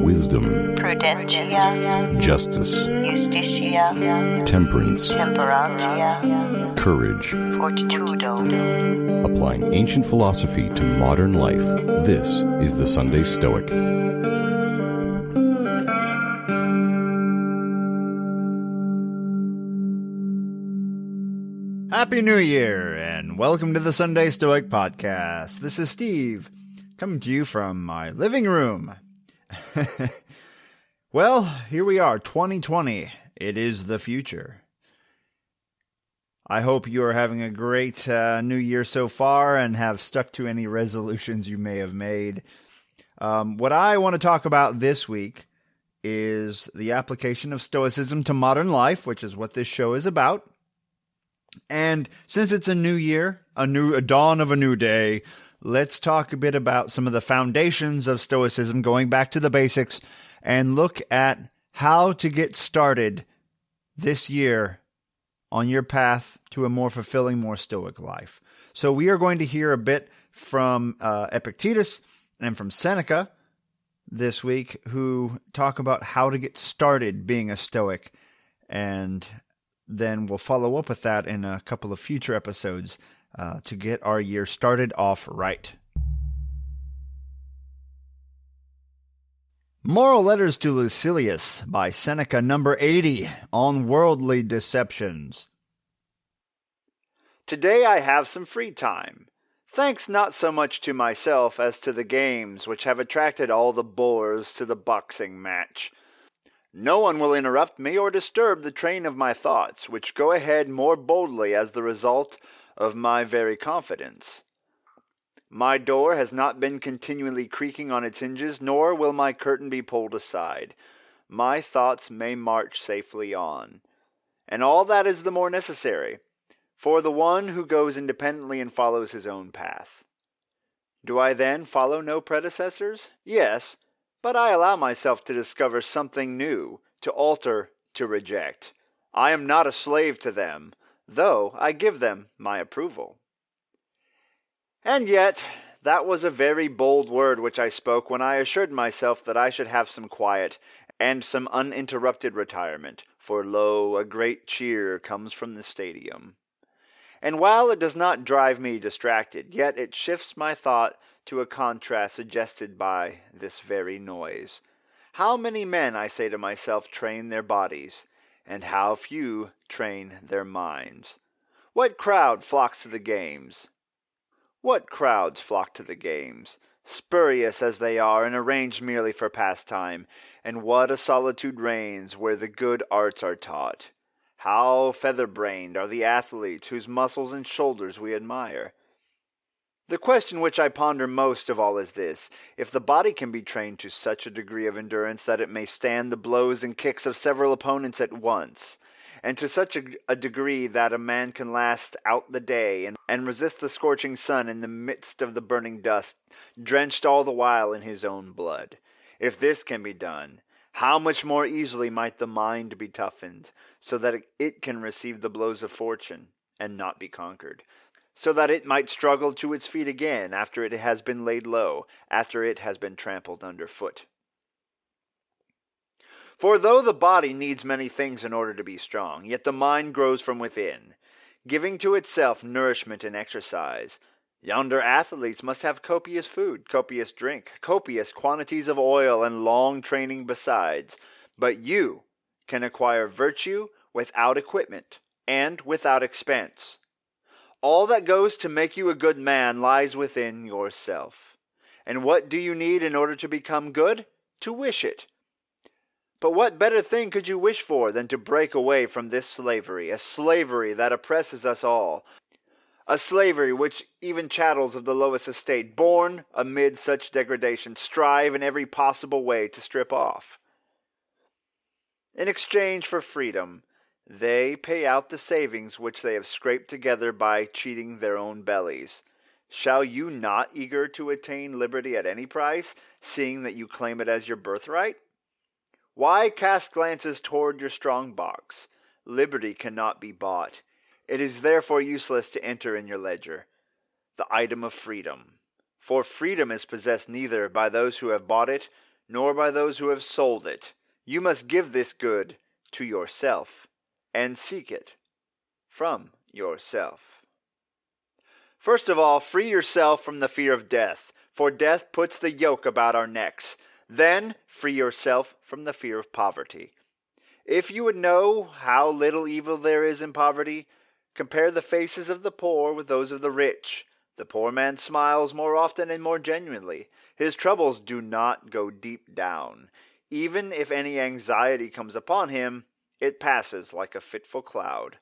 wisdom, prudentia, justice, justitia, temperance, temperantia, courage. fortitudo. Applying ancient philosophy to modern life, this is the Sunday Stoic. Happy New Year, and welcome to the Sunday Stoic Podcast. This is Steve, coming to you from my living room. Well, here we are, 2020. It is the future. I hope you are having a great new year so far and have stuck to any resolutions you may have made. What I want to talk about this week is the application of Stoicism to modern life, which is what this show is about. And since it's a new year, a dawn of a new day, let's talk a bit about some of the foundations of Stoicism, going back to the basics, and look at how to get started this year on your path to a more fulfilling, more Stoic life. So we are going to hear a bit from Epictetus and from Seneca this week, who talk about how to get started being a Stoic, and then we'll follow up with that in a couple of future episodes to get our year started off right. Moral Letters to Lucilius by Seneca, number 80, on worldly deceptions. Today I have some free time, thanks not so much to myself as to the games which have attracted all the boors to the boxing match. No one will interrupt me or disturb the train of my thoughts, which go ahead more boldly as the result of my very confidence. My door has not been continually creaking on its hinges, nor will my curtain be pulled aside. My thoughts may march safely on. And all that is the more necessary, for the one who goes independently and follows his own path. Do I then follow no predecessors? Yes, but I allow myself to discover something new, to alter, to reject. I am not a slave to them, though I give them my approval. And yet, that was a very bold word which I spoke when I assured myself that I should have some quiet and some uninterrupted retirement, for lo, a great cheer comes from the stadium. And while it does not drive me distracted, yet it shifts my thought to a contrast suggested by this very noise. How many men, I say to myself, train their bodies, and how few train their minds? What crowd flocks to the games? What crowds flock to the games, spurious as they are and arranged merely for pastime, and what a solitude reigns where the good arts are taught. How feather-brained are the athletes whose muscles and shoulders we admire. The question which I ponder most of all is this: if the body can be trained to such a degree of endurance that it may stand the blows and kicks of several opponents at once, and to such a degree that a man can last out the day and resist the scorching sun in the midst of the burning dust, drenched all the while in his own blood. If this can be done, how much more easily might the mind be toughened, so that it can receive the blows of fortune and not be conquered, so that it might struggle to its feet again after it has been laid low, after it has been trampled underfoot. For though the body needs many things in order to be strong, yet the mind grows from within, giving to itself nourishment and exercise. Yonder athletes must have copious food, copious drink, copious quantities of oil, and long training besides. But you can acquire virtue without equipment and without expense. All that goes to make you a good man lies within yourself. And what do you need in order to become good? To wish it. But what better thing could you wish for than to break away from this slavery, a slavery that oppresses us all, a slavery which even chattels of the lowest estate, born amid such degradation, strive in every possible way to strip off? In exchange for freedom, they pay out the savings which they have scraped together by cheating their own bellies. Shall you not eager to attain liberty at any price, seeing that you claim it as your birthright? Why cast glances toward your strong box? Liberty cannot be bought. It is therefore useless to enter in your ledger the item of freedom. For freedom is possessed neither by those who have bought it, nor by those who have sold it. You must give this good to yourself, and seek it from yourself. First of all, free yourself from the fear of death, for death puts the yoke about our necks. Then free yourself from the fear of poverty. If you would know how little evil there is in poverty, compare the faces of the poor with those of the rich. The poor man smiles more often and more genuinely. His troubles do not go deep down. Even if any anxiety comes upon him, it passes like a fitful cloud.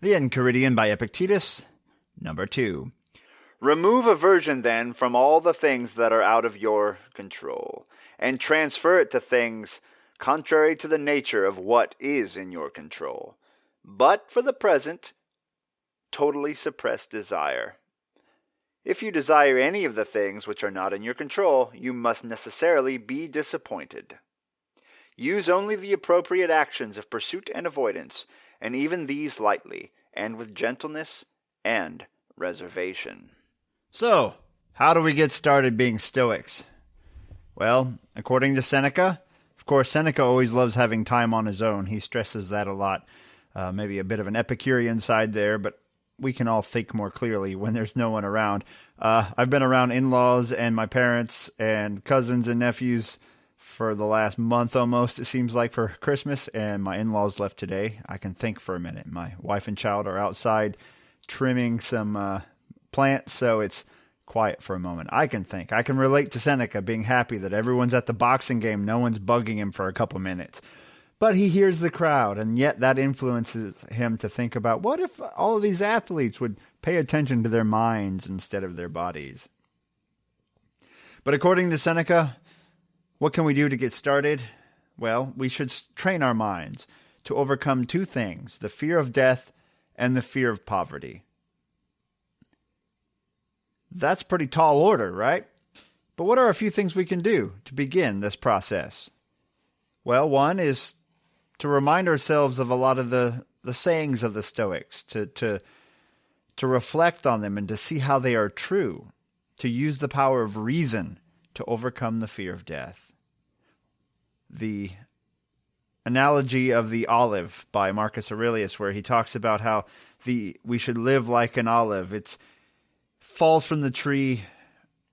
The Enchiridion by Epictetus, number 2. Remove aversion, then, from all the things that are out of your control, and transfer it to things contrary to the nature of what is in your control. But, for the present, totally suppress desire. If you desire any of the things which are not in your control, you must necessarily be disappointed. Use only the appropriate actions of pursuit and avoidance, and even these lightly, and with gentleness and reservation. So, how do we get started being Stoics? Well, according to Seneca, of course, Seneca always loves having time on his own. He stresses that a lot. Maybe a bit of an Epicurean side there, but we can all think more clearly when there's no one around. I've been around in-laws and my parents and cousins and nephews for the last month almost, it seems like, for Christmas, and my in-laws left today. I can think for a minute. My wife and child are outside trimming some plants, so it's quiet for a moment. I can think. I can relate to Seneca being happy that everyone's at the boxing game. No one's bugging him for a couple minutes. But he hears the crowd, and yet that influences him to think about, what if all of these athletes would pay attention to their minds instead of their bodies? But according to Seneca, what can we do to get started? Well, we should train our minds to overcome two things, the fear of death and the fear of poverty. That's pretty tall order, right? But what are a few things we can do to begin this process? Well, one is to remind ourselves of a lot of the sayings of the Stoics, to reflect on them and to see how they are true, to use the power of reason to overcome the fear of death. The analogy of the olive by Marcus Aurelius, where he talks about how we should live like an olive. It falls from the tree,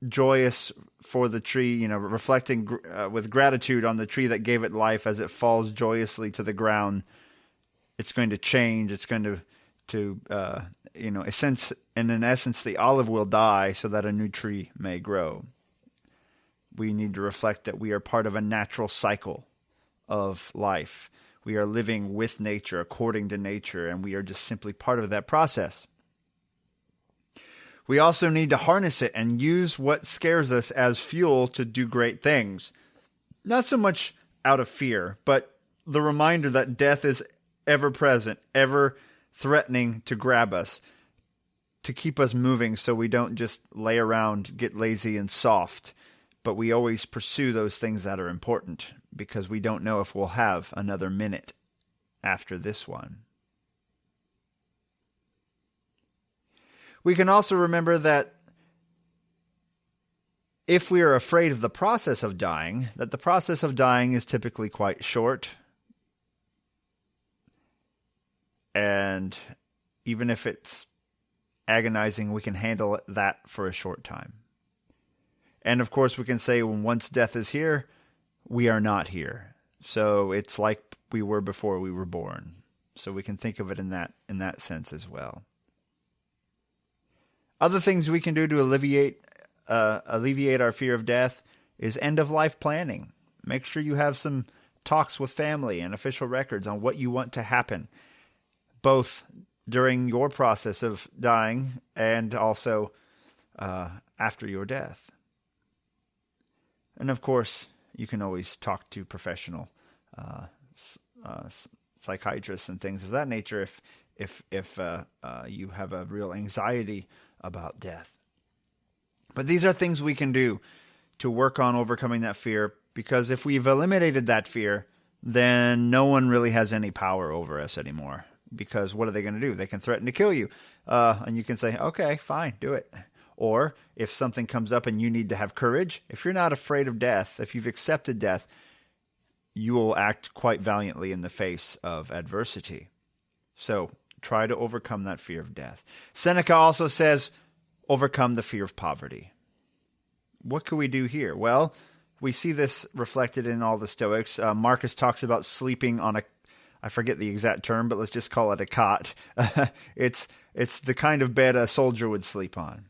joyous for the tree, reflecting with gratitude on the tree that gave it life as it falls joyously to the ground. It's going to change. It's going to in essence, the olive will die so that a new tree may grow. We need to reflect that we are part of a natural cycle of life. We are living with nature, according to nature, and we are just simply part of that process. We also need to harness it and use what scares us as fuel to do great things. Not so much out of fear, but the reminder that death is ever present, ever threatening to grab us, to keep us moving so we don't just lay around, get lazy and soft, but we always pursue those things that are important because we don't know if we'll have another minute after this one. We can also remember that if we are afraid of the process of dying, that the process of dying is typically quite short. And even if it's agonizing, we can handle that for a short time. And of course, we can say when once death is here, we are not here. So it's like we were before we were born. So we can think of it in that sense as well. Other things we can do to alleviate our fear of death is end-of-life planning. Make sure you have some talks with family and official records on what you want to happen, both during your process of dying and also after your death. And of course, you can always talk to professional psychiatrists and things of that nature if you have a real anxiety about death. But these are things we can do to work on overcoming that fear, because if we've eliminated that fear, then no one really has any power over us anymore. Because what are they going to do? They can threaten to kill you. And you can say, okay, fine, do it. Or if something comes up and you need to have courage, if you're not afraid of death, if you've accepted death, you will act quite valiantly in the face of adversity. So try to overcome that fear of death. Seneca also says, overcome the fear of poverty. What can we do here? Well, we see this reflected in all the Stoics. Marcus talks about sleeping on I forget the exact term, but let's just call it a cot. It's the kind of bed a soldier would sleep on.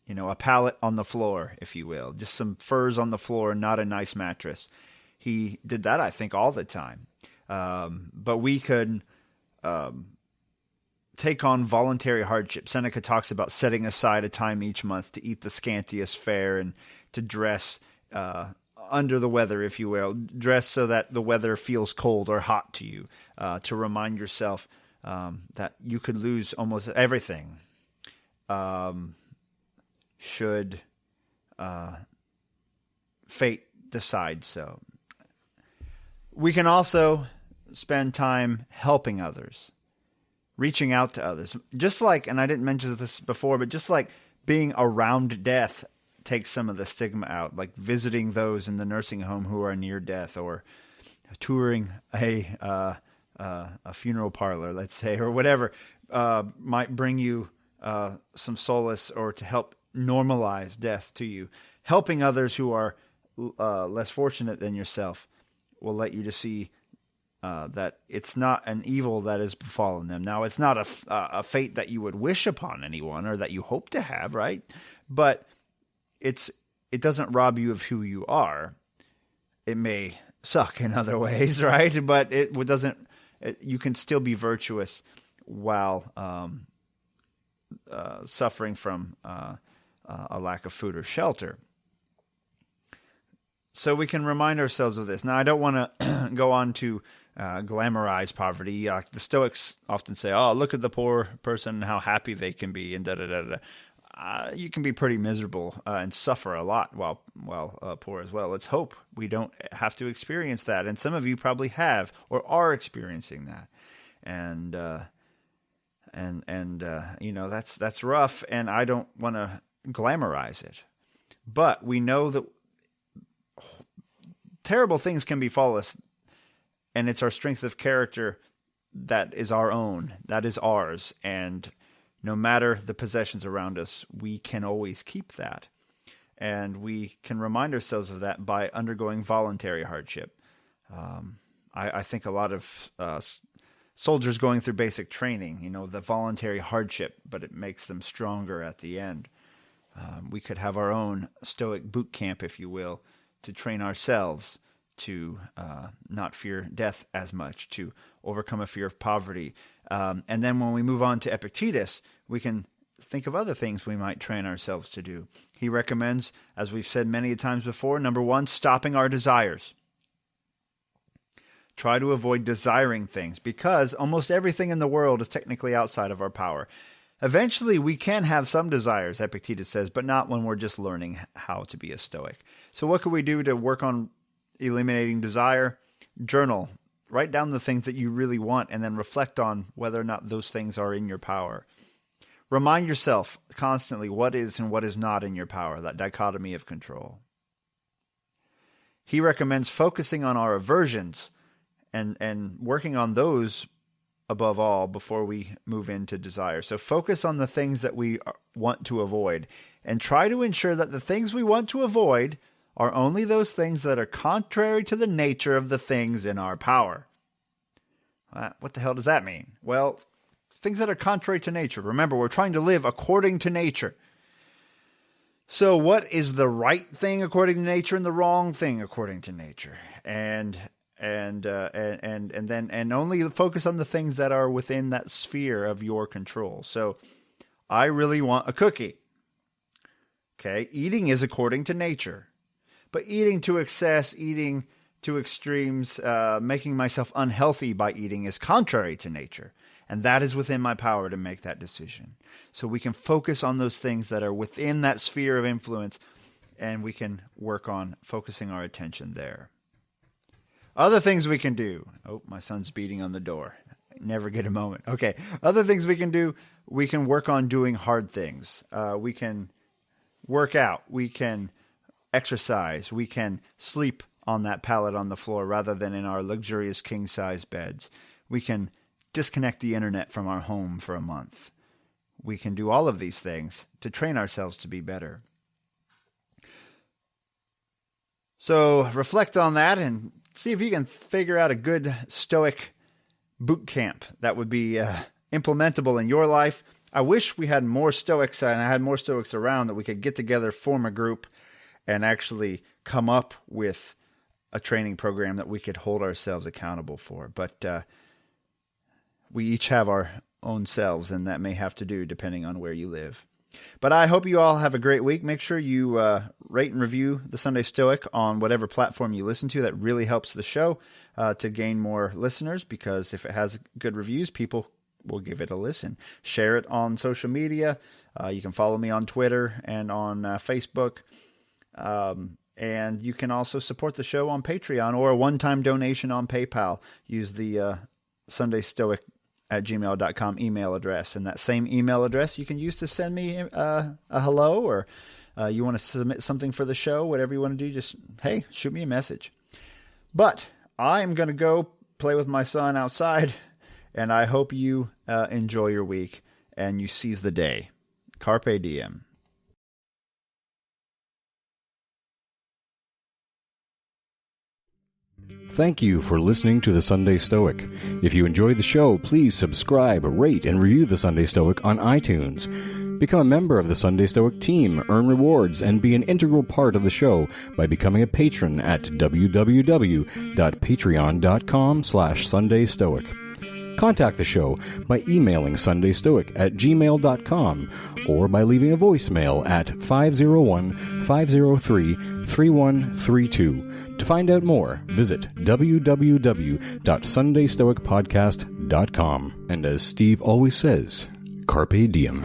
A pallet on the floor, if you will. Just some furs on the floor, not a nice mattress. He did that, I think, all the time. But we could take on voluntary hardship. Seneca talks about setting aside a time each month to eat the scantiest fare and to dress under the weather, if you will. Dress so that the weather feels cold or hot to you, to remind yourself that you could lose almost everything should fate decide so. We can also spend time helping others, reaching out to others. Just like, and I didn't mention this before, but just like being around death takes some of the stigma out, like visiting those in the nursing home who are near death, or touring a funeral parlor, let's say, or whatever, might bring you some solace or to help normalize death to you. Helping others who are less fortunate than yourself will let you to see that it's not an evil that has befallen them. Now, it's not a fate that you would wish upon anyone or that you hope to have, right? But it doesn't rob you of who you are. It may suck in other ways, right? But it doesn't. You can still be virtuous while suffering from a lack of food or shelter. So we can remind ourselves of this. Now, I don't want to go on to glamorize poverty. The Stoics often say, "Oh, look at the poor person and how happy they can be," and da da da da. You can be pretty miserable and suffer a lot while poor as well. Let's hope we don't have to experience that. And some of you probably have or are experiencing that. And that's rough. And I don't want to glamorize it. But we know that terrible things can befall us, and it's our strength of character that is our own, that is ours, and no matter the possessions around us, we can always keep that. And we can remind ourselves of that by undergoing voluntary hardship. I think a lot of soldiers going through basic training, the voluntary hardship, but it makes them stronger at the end. We could have our own Stoic boot camp, if you will, to train ourselves to not fear death as much, to overcome a fear of poverty. And then when we move on to Epictetus, we can think of other things we might train ourselves to do. He recommends, as we've said many times before, number one, stopping our desires. Try to avoid desiring things, because almost everything in the world is technically outside of our power. Eventually, we can have some desires, Epictetus says, but not when we're just learning how to be a Stoic. So what can we do to work on eliminating desire? Journal. Write down the things that you really want and then reflect on whether or not those things are in your power. Remind yourself constantly what is and what is not in your power, that dichotomy of control. He recommends focusing on our aversions and working on those above all before we move into desire. So focus on the things that we want to avoid and try to ensure that the things we want to avoid are only those things that are contrary to the nature of the things in our power. What the hell does that mean? Well, things that are contrary to nature. Remember, we're trying to live according to nature. So what is the right thing according to nature and the wrong thing according to nature? And only focus on the things that are within that sphere of your control. So I really want a cookie. Okay, eating is according to nature. But eating to excess, eating to extremes, making myself unhealthy by eating is contrary to nature. And that is within my power to make that decision. So we can focus on those things that are within that sphere of influence, and we can work on focusing our attention there. Other things we can do. Oh, my son's beating on the door. I never get a moment. Okay. Other things we can do. We can work on doing hard things. We can work out. We can exercise. We can sleep on that pallet on the floor rather than in our luxurious king-size beds. We can disconnect the internet from our home for a month. We can do all of these things to train ourselves to be better. So reflect on that and see if you can figure out a good Stoic boot camp that would be implementable in your life. I wish we had more Stoics, and I had more Stoics around, that we could get together, form a group, and actually come up with a training program that we could hold ourselves accountable for. But we each have our own selves, and that may have to do depending on where you live. But I hope you all have a great week. Make sure you rate and review the Sunday Stoic on whatever platform you listen to. That really helps the show to gain more listeners, because if it has good reviews, people will give it a listen. Share it on social media. You can follow me on Twitter and on Facebook. And you can also support the show on Patreon or a one-time donation on PayPal. Use the sundaystoic@gmail.com email address. And that same email address you can use to send me a hello, or you want to submit something for the show, whatever you want to do, just, hey, shoot me a message. But I'm going to go play with my son outside, and I hope you enjoy your week and you seize the day. Carpe diem. Thank you for listening to the Sunday Stoic. If you enjoyed the show, please subscribe, rate, and review the Sunday Stoic on iTunes. Become a member of the Sunday Stoic team, earn rewards, and be an integral part of the show by becoming a patron at www.patreon.com/SundayStoic. Contact the show by emailing sundaystoic@gmail.com or by leaving a voicemail at 501-503-3132. To find out more, visit www.sundaystoicpodcast.com. And as Steve always says, carpe diem.